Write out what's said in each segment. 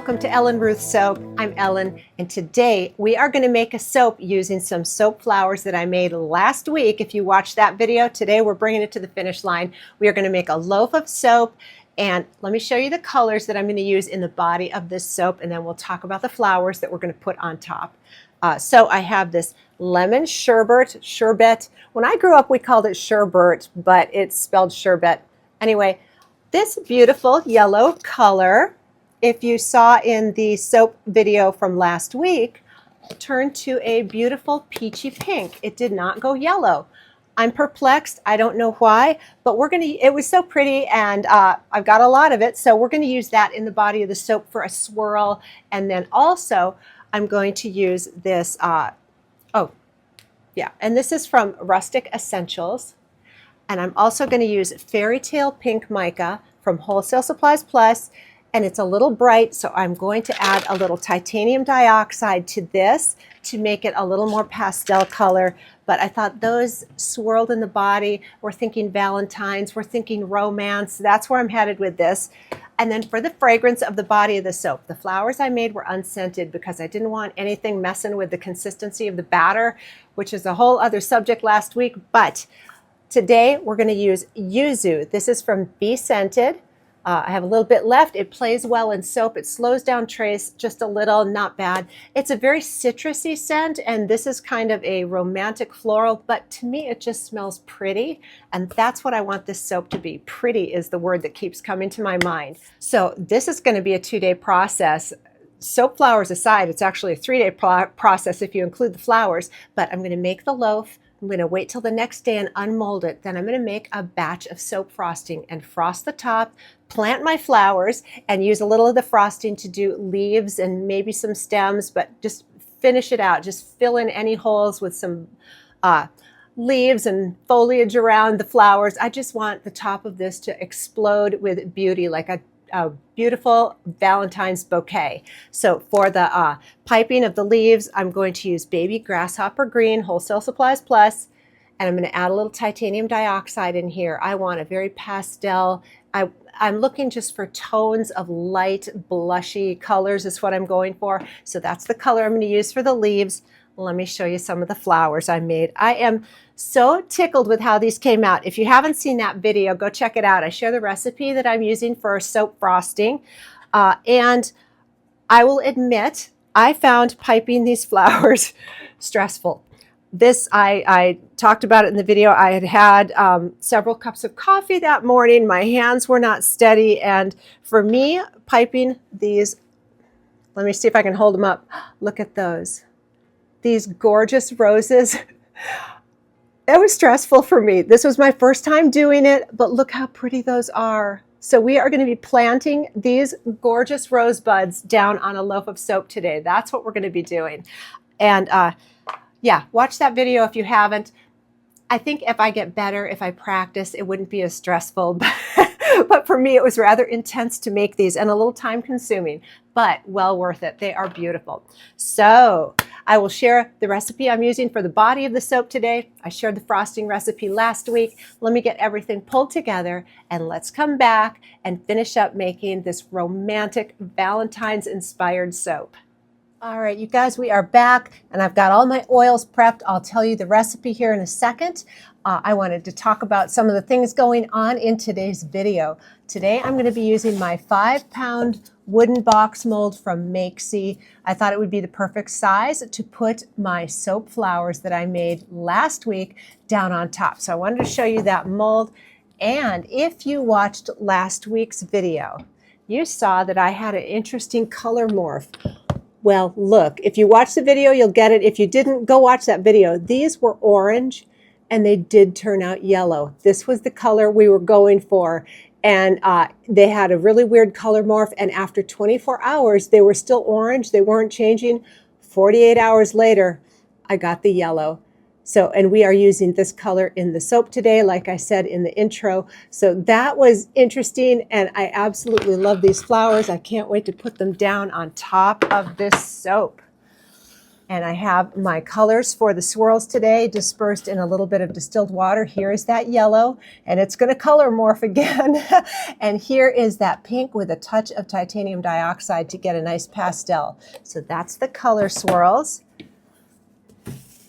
welcome to Ellen Ruth Soap. I'm Ellen, and today we are going to make a soap using some soap flowers that I made last week. If you watched that video, today we're bringing it to the finish line. We are going to make a loaf of soap, and let me show you the colors that I'm going to use in the body of this soap, and then we'll talk about the flowers that we're going to put on top. So I have this lemon sherbet. When I grew up, we called it sherbet, but it's spelled sherbet. Anyway, this beautiful yellow color, if you saw in the soap video from last week, turned to a beautiful peachy pink. It did not go yellow. I'm perplexed. I don't know why, but it was so pretty, and I've got a lot of it, so we're gonna use that in the body of the soap for a swirl. And then also, I'm going to use this, and this is from Rustic Essentials. And I'm also going to use Fairy Tale Pink Mica from Wholesale Supplies Plus, and it's a little bright, so I'm going to add a little titanium dioxide to this to make it a little more pastel color. But I thought those swirled in the body. We're thinking Valentines, we're thinking romance. That's where I'm headed with this. And then for the fragrance of the body of the soap, the flowers I made were unscented because I didn't want anything messing with the consistency of the batter, which is a whole other subject last week. But today we're going to use yuzu. This is from Be Scented. I have a little bit left. It plays well in soap. It slows down trace just a little, not bad. It's a very citrusy scent, and this is kind of a romantic floral, but to me it just smells pretty, and that's what I want this soap to be. Pretty is the word that keeps coming to my mind. So this is going to be a 2-day process. Soap flowers aside, it's actually a 3-day process if you include the flowers, but I'm going to make the loaf. I'm going to wait till the next day and unmold it. Then I'm going to make a batch of soap frosting and frost the top, plant my flowers, and use a little of the frosting to do leaves and maybe some stems, but just finish it out. Just fill in any holes with some leaves and foliage around the flowers. I just want the top of this to explode with beauty, like a beautiful Valentine's bouquet. So for the piping of the leaves, I'm going to use Baby Grasshopper Green, Wholesale Supplies Plus, and I'm going to add a little titanium dioxide in here. I want a very pastel. I'm looking just for tones of light, blushy colors is what I'm going for. So that's the color I'm going to use for the leaves. Let me show you some of the flowers I made. I am so tickled with how these came out. If you haven't seen that video, go check it out. I share the recipe that I'm using for soap frosting. And I will admit, I found piping these flowers stressful. This, I talked about it in the video. I had several cups of coffee that morning. My hands were not steady. And for me, piping these, let me see if I can hold them up. Look at those. These gorgeous roses. It was stressful for me. This was my first time doing it, but look how pretty those are. So we are going to be planting these gorgeous rosebuds down on a loaf of soap today. That's what we're going to be doing. And yeah, watch that video if you haven't. I think if I get better, if I practice, it wouldn't be as stressful. But for me, it was rather intense to make these and a little time consuming, but well worth it. They are beautiful. So I will share the recipe I'm using for the body of the soap today. I shared the frosting recipe last week. Let me get everything pulled together, and let's come back and finish up making this romantic Valentine's inspired soap. All right, you guys, we are back, and I've got all my oils prepped. I'll tell you the recipe here in a second. I wanted to talk about some of the things going on in today's video. Today, I'm going to be using my 5-pound wooden box mold from Makesy. I thought it would be the perfect size to put my soap flowers that I made last week down on top. So I wanted to show you that mold. And if you watched last week's video, you saw that I had an interesting color morph. Well, look, if you watch the video, you'll get it. If you didn't, go watch that video. These were orange, and they did turn out yellow. This was the color we were going for. And they had a really weird color morph, and after 24 hours, they were still orange. They weren't changing. 48 hours later, I got the yellow. So, and we are using this color in the soap today, like I said in the intro. So that was interesting, and I absolutely love these flowers. I can't wait to put them down on top of this soap. And I have my colors for the swirls today dispersed in a little bit of distilled water. Here is that yellow, and it's going to color morph again. And here is that pink with a touch of titanium dioxide to get a nice pastel. So that's the color swirls.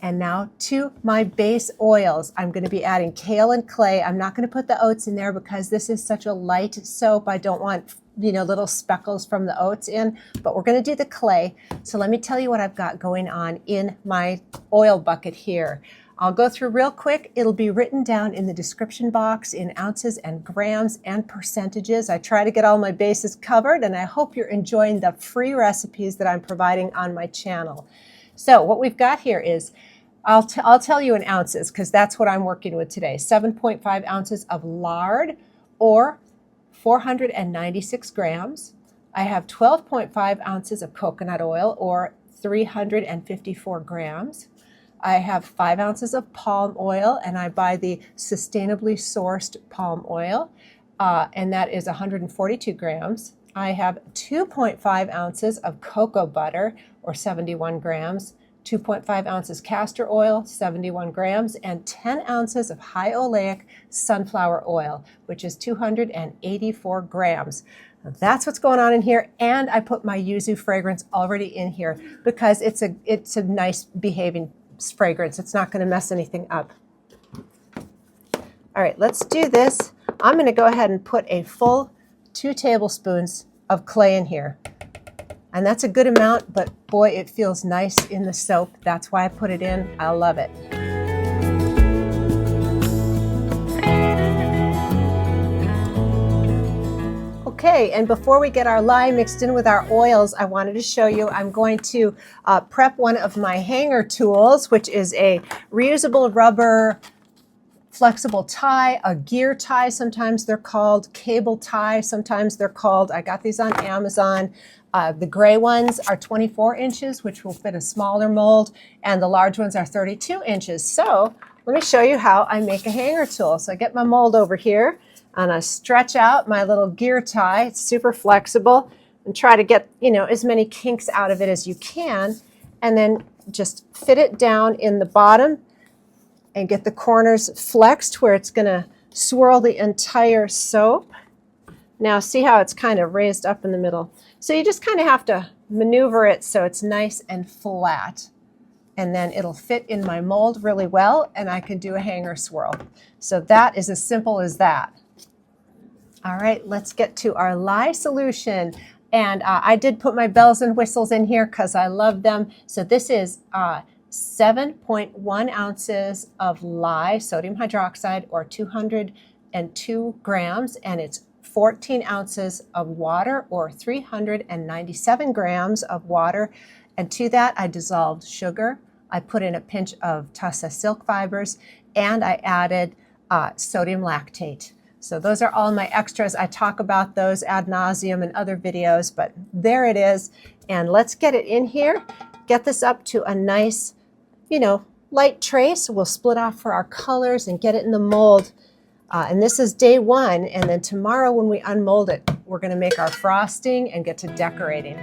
And now to my base oils. I'm going to be adding kale and clay. I'm not going to put the oats in there because this is such a light soap. I don't want, little speckles from the oats in, but we're going to do the clay. So let me tell you what I've got going on in my oil bucket here. I'll go through real quick. It'll be written down in the description box in ounces and grams and percentages. I try to get all my bases covered, and I hope you're enjoying the free recipes that I'm providing on my channel. So what we've got here is, I'll tell you in ounces because that's what I'm working with today. 7.5 ounces of lard, or 496 grams. I have 12.5 ounces of coconut oil, or 354 grams. I have 5 ounces of palm oil, and I buy the sustainably sourced palm oil, and that is 142 grams. I have 2.5 ounces of cocoa butter, or 71 grams. 2.5 ounces castor oil, 71 grams, and 10 ounces of high oleic sunflower oil, which is 284 grams. That's what's going on in here. And I put my yuzu fragrance already in here because it's a nice behaving fragrance. It's not going to mess anything up. All right, let's do this. I'm going to go ahead and put a full 2 tablespoons of clay in here. And that's a good amount, but boy, it feels nice in the soap. That's why I put it in. I love it. Okay, and before we get our lye mixed in with our oils, I wanted to show you, I'm going to prep one of my hanger tools, which is a reusable rubber flexible tie, a gear tie, sometimes they're called, cable tie, sometimes they're called. I got these on Amazon. The gray ones are 24 inches, which will fit a smaller mold, and the large ones are 32 inches. So let me show you how I make a hanger tool. So I get my mold over here, and I stretch out my little gear tie. It's super flexible, and try to get, as many kinks out of it as you can, and then just fit it down in the bottom and get the corners flexed where it's going to swirl the entire soap. Now see how it's kind of raised up in the middle. So you just kind of have to maneuver it so it's nice and flat. And then it'll fit in my mold really well, and I can do a hanger swirl. So that is as simple as that. All right, let's get to our lye solution. And I did put my bells and whistles in here because I love them. So this is 7.1 ounces of lye, sodium hydroxide, or 202 grams, and it's 14 ounces of water, or 397 grams of water. And to that, I dissolved sugar. I put in a pinch of Tussa silk fibers, and I added sodium lactate. So those are all my extras. I talk about those ad nauseum in other videos, but there it is. And let's get it in here. Get this up to a nice, light trace. We'll split off for our colors and get it in the mold. And this is day 1, and then tomorrow when we unmold it, we're going to make our frosting and get to decorating.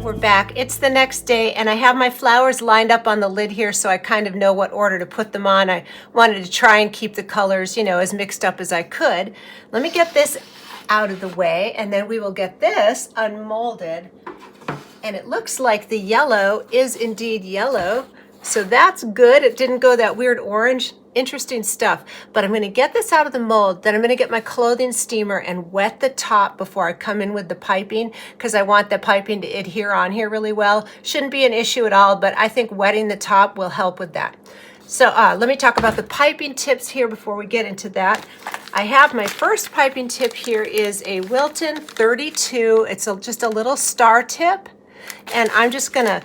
we're back. It's the next day and I have my flowers lined up on the lid here so I kind of know what order to put them on. I wanted to try and keep the colors, you know, as mixed up as I could. Let me get this out of the way and then we will get this unmolded. And it looks like the yellow is indeed yellow. So that's good. It didn't go that weird orange. Interesting stuff. But I'm going to get this out of the mold. Then I'm going to get my clothing steamer and wet the top before I come in with the piping because I want the piping to adhere on here really well. Shouldn't be an issue at all, but I think wetting the top will help with that. So let me talk about the piping tips here before we get into that. I have my first piping tip here is a Wilton 32. It's just a little star tip. And I'm just going to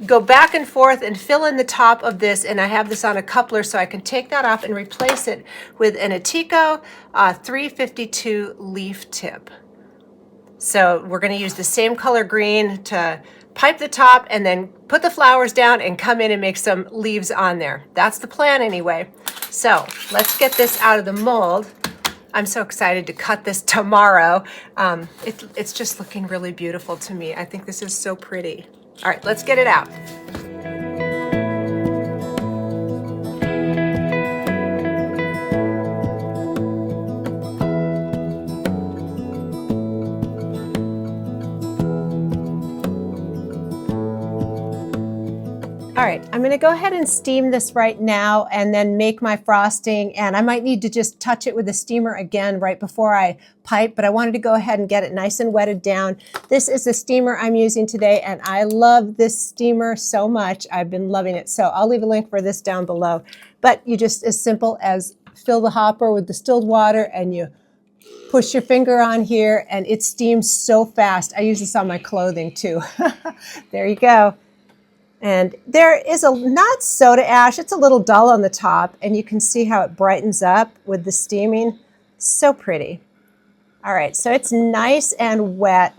go back and forth and fill in the top of this, and I have this on a coupler so I can take that off and replace it with an Atico 352 leaf tip. So we're going to use the same color green to pipe the top and then put the flowers down and come in and make some leaves on there. That's the plan anyway. So let's get this out of the mold. I'm so excited to cut this tomorrow. It's just looking really beautiful to me. I think this is so pretty. All right, let's get it out. All right, I'm going to go ahead and steam this right now and then make my frosting. And I might need to just touch it with the steamer again right before I pipe, but I wanted to go ahead and get it nice and wetted down. This is the steamer I'm using today, and I love this steamer so much. I've been loving it. So I'll leave a link for this down below. But you just, as simple as fill the hopper with distilled water and you push your finger on here and it steams so fast. I use this on my clothing too. There you go. And there is a not soda ash, it's a little dull on the top, and you can see how it brightens up with the steaming. So pretty. All right, so it's nice and wet.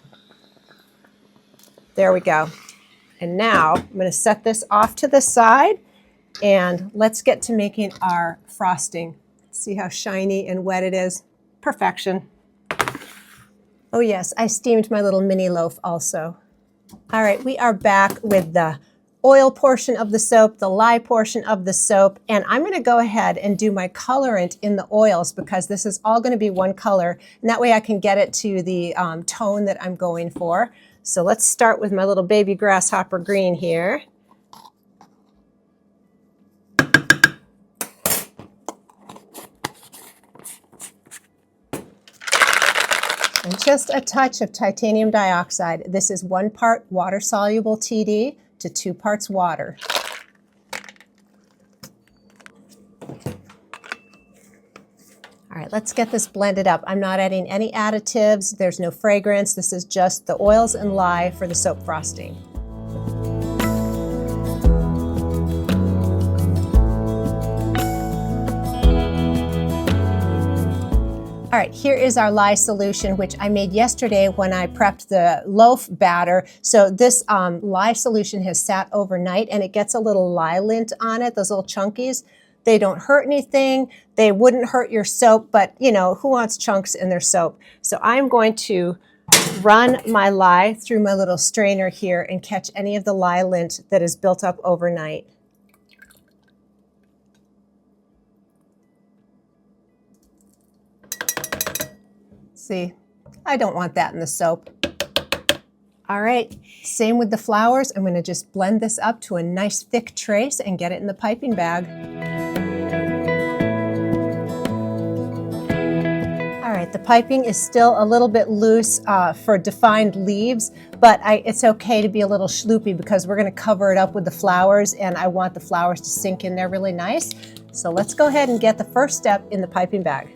There we go. And now I'm going to set this off to the side, and let's get to making our frosting. See how shiny and wet it is? Perfection. Oh yes, I steamed my little mini loaf also. All right, we are back with the oil portion of the soap, the lye portion of the soap, and I'm going to go ahead and do my colorant in the oils because this is all going to be one color, and that way I can get it to the tone that I'm going for. So let's start with my little baby grasshopper green here. And just a touch of titanium dioxide. This is 1 part water-soluble TD to 2 parts water. All right, let's get this blended up. I'm not adding any additives. There's no fragrance. This is just the oils and lye for the soap frosting. All right, here is our lye solution, which I made yesterday when I prepped the loaf batter. So this lye solution has sat overnight and it gets a little lye lint on it, those little chunkies. They don't hurt anything. They wouldn't hurt your soap, but you know, who wants chunks in their soap? So I'm going to run my lye through my little strainer here and catch any of the lye lint that is built up overnight. See, I don't want that in the soap. All right, same with the flowers. I'm going to just blend this up to a nice thick trace and get it in the piping bag. All right, the piping is still a little bit loose for defined leaves, but it's okay to be a little schloopy because we're going to cover it up with the flowers and I want the flowers to sink in there really nice. So let's go ahead and get the first step in the piping bag.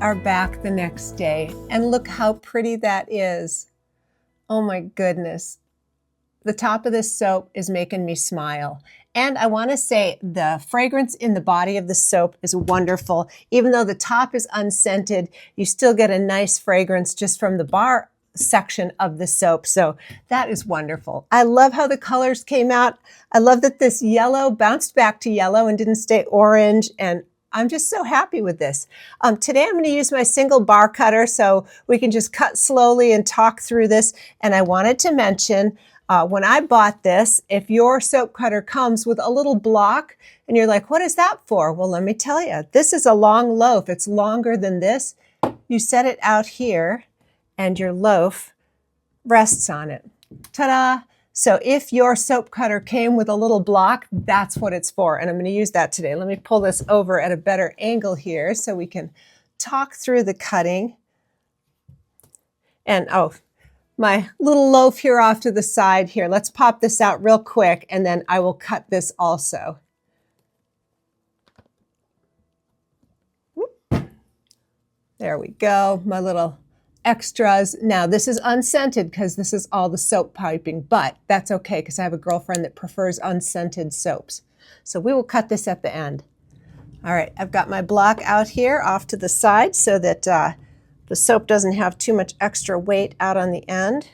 are back the next day, and look how pretty that is. Oh my goodness. The top of this soap is making me smile. And I want to say the fragrance in the body of the soap is wonderful. Even though the top is unscented, you still get a nice fragrance just from the bar section of the soap. So that is wonderful. I love how the colors came out. I love that this yellow bounced back to yellow and didn't stay orange. And I'm just so happy with this. Today I'm going to use my single bar cutter so we can just cut slowly and talk through this. And I wanted to mention, when I bought this, if your soap cutter comes with a little block and you're like, what is that for? Well, let me tell you, this is a long loaf. It's longer than this. You set it out here and your loaf rests on it. Ta-da! So if your soap cutter came with a little block, that's what it's for. And I'm going to use that today. Let me pull this over at a better angle here so we can talk through the cutting. And oh, my little loaf here off to the side here. Let's pop this out real quick and then I will cut this also. Whoop. There we go, my little extras. Now this is unscented because this is all the soap piping, but that's okay because I have a girlfriend that prefers unscented soaps. So we will cut this at the end. All right, I've got my block out here off to the side so that the soap doesn't have too much extra weight out on the end.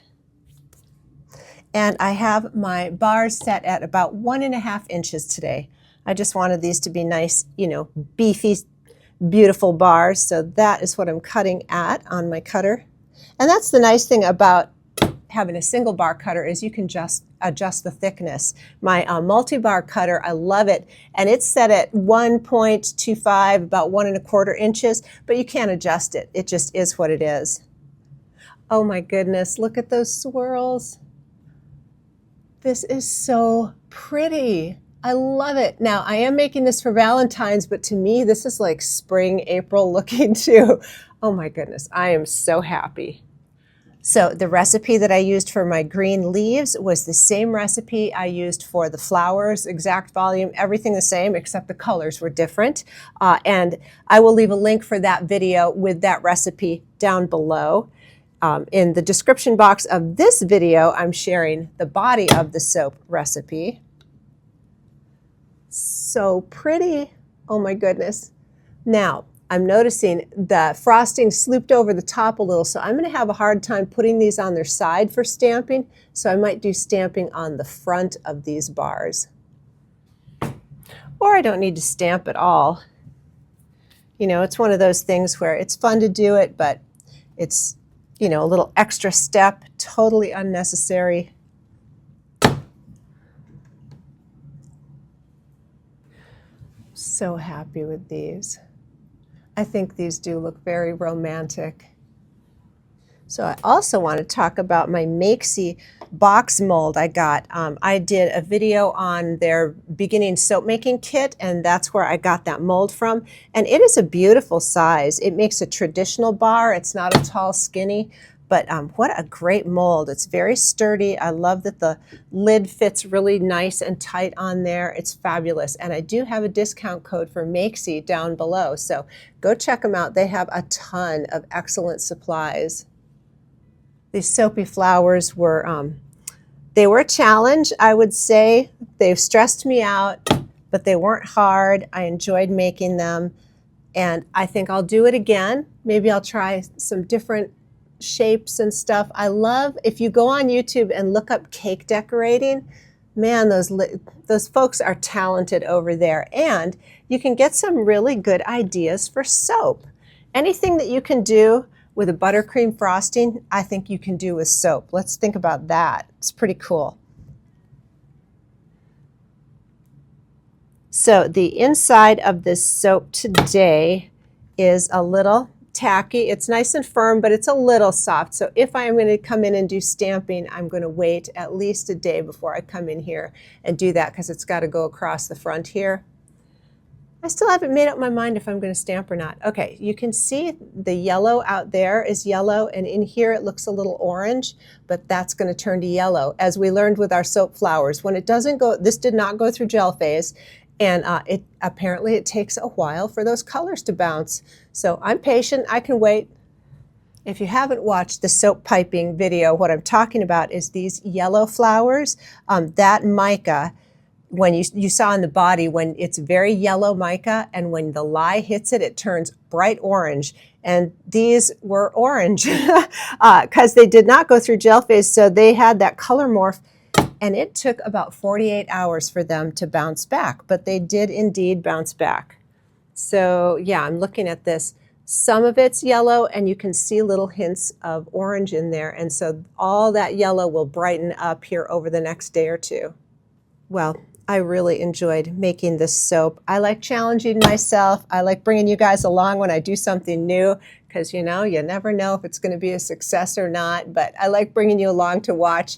And I have my bars set at about 1.5 inches today. I just wanted these to be nice, you know, beefy, beautiful bars. So that is what I'm cutting at on my cutter. And that's the nice thing about having a single bar cutter is you can just adjust the thickness. My multi-bar cutter, I love it. And it's set at 1.25, about 1.25 inches, but you can't adjust it. It just is what it is. Oh my goodness, look at those swirls. This is so pretty. I love it. Now, I am making this for Valentine's, but to me, this is like spring, April looking too. Oh my goodness, I am so happy. So the recipe that I used for my green leaves was the same recipe I used for the flowers, exact volume, everything the same, except the colors were different. And I will leave a link for that video with that recipe down below. In the description box of this video, I'm sharing the body of the soap recipe. So pretty. Oh my goodness. Now, I'm noticing the frosting slooped over the top a little, so I'm going to have a hard time putting these on their side for stamping, so I might do stamping on the front of these bars. Or I don't need to stamp at all. You know, it's one of those things where it's fun to do it, but it's, you know, a little extra step, totally unnecessary. So happy with these. I think these do look very romantic. So I also want to talk about my Makesy box mold I got. I did a video on their beginning soap making kit, and that's where I got that mold from. And it is a beautiful size. It makes a traditional bar. It's not a tall, skinny, but what a great mold. It's very sturdy. I love that the lid fits really nice and tight on there. It's fabulous. And I do have a discount code for Makesy down below. So go check them out. They have a ton of excellent supplies. These soapy flowers were, they were a challenge, I would say. They've stressed me out, but they weren't hard. I enjoyed making them. And I think I'll do it again. Maybe I'll try some different shapes and stuff. I love, if you go on YouTube and look up cake decorating, man, those folks are talented over there. And you can get some really good ideas for soap. Anything that you can do with a buttercream frosting, I think you can do with soap. Let's think about that. It's pretty cool. So the inside of this soap today is a little tacky. It's nice and firm, but it's a little soft. So if I'm going to come in and do stamping, I'm going to wait at least a day before I come in here and do that because it's got to go across the front here. I still haven't made up my mind if I'm going to stamp or not. Okay, you can see the yellow out there is yellow, and in here it looks a little orange, but that's going to turn to yellow. As we learned with our soap flowers, when it doesn't go, this did not go through gel phase, And apparently it takes a while for those colors to bounce. So I'm patient, I can wait. If you haven't watched the soap piping video, what I'm talking about is these yellow flowers. That mica, when you saw in the body, when it's very yellow mica, and when the lye hits it, it turns bright orange. And these were orange because they did not go through gel phase, so they had that color morph. And it took about 48 hours for them to bounce back, but they did indeed bounce back. So yeah, I'm looking at this. Some of it's yellow, and you can see little hints of orange in there. And so all that yellow will brighten up here over the next day or two. Well, I really enjoyed making this soap. I like challenging myself. I like bringing you guys along when I do something new, because you never know if it's going to be a success or not, but I like bringing you along to watch.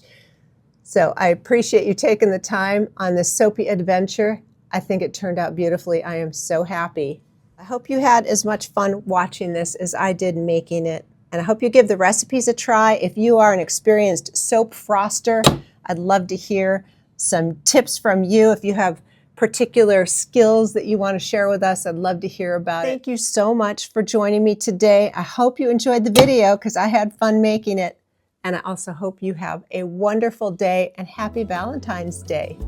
So I appreciate you taking the time on this soapy adventure. I think it turned out beautifully. I am so happy. I hope you had as much fun watching this as I did making it. And I hope you give the recipes a try. If you are an experienced soap froster, I'd love to hear some tips from you. If you have particular skills that you want to share with us, I'd love to hear about it. Thank you so much for joining me today. I hope you enjoyed the video because I had fun making it. And I also hope you have a wonderful day and happy Valentine's Day.